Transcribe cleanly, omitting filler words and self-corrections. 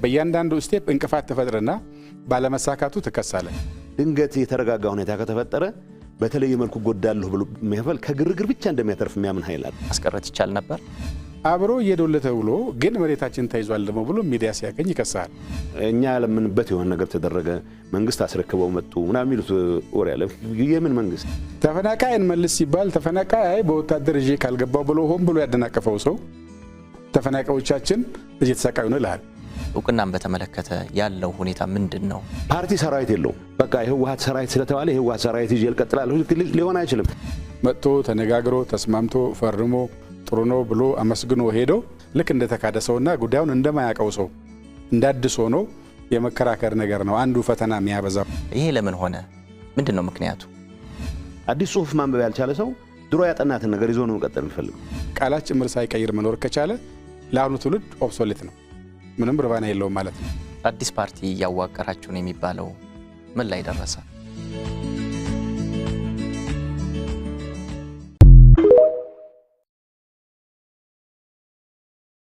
በእያንዳንዱ ስቴፕ እንቅፋት ተፈጥረና ባለመሳካቱ ተከሳለ ድንገት የተረጋጋ ሁኔታ ከተፈጠረ በተለየ መልኩ ጎዳለሁ ብሎ የሚያፈል ከግርግር ብቻ እንደሚያተርፍ የሚያምን ኃይል አለ። አስቀረት ይቻል ነበር አብሮ እየዶለተ ብሎ ግን መሬታችን ተይዟል ደሞ ብሎ ሚዲያ ሲያገኝ ይከሳል። እኛ ለምንበት የሆነ ነገር ተደረገ መንግስት አስረክበው መጡ እና የሚሉት ወሬ አለ። የምን መንግስት ተፈናቃይን መልስ ሲባል ተፈናቃይ በወታደር እጄ ካልገባው ብሎ ሆን ብሎ ያደናቀፈው ሰው ተፈናቃዮቻችን እየተሰቃዩ ነው ይላል። እውቅናን በተመለከተ ያለው ሁኔታ ምንድነው? ፓርቲ ሰራዊት የለው በቃ የህወሓት ሰራዊት ስለተባለ የህወሓት ሰራዊት ይዤ ልቀጥላለሁ ሊሆን አይችልም። መጥቶ ተነጋግሮ ተስማምቶ ፈርሞ ጥሩ ነው ብሎ አመስግኖ ሄዶ ልክ እንደተካደ ሰውና ጉዳዩን እንደማያቀው ሰው እንዳድሶ ነው የመከራከር ነገር ነው አንዱ ፈተና የሚያበዛው። ይሄ ለምን ሆነ? ምንድነው ምክንያቱ? አዲስ ጽሁፍ ማንበብ ያልቻለ ሰው ድሮ ያጠናትን ነገር ይዞ ነው መቀጠል የሚፈልገው። ቃላት ጭምር ሳይቀይር መኖር ከቻለ ለአሁኑ ትውልድ ኦብሶሌት ነው፣ ምንም ርባና የለውም ማለት ነው። አዲስ ፓርቲ ያዋቀራችሁ ነው የሚባለው ምን ላይ ደረሰ?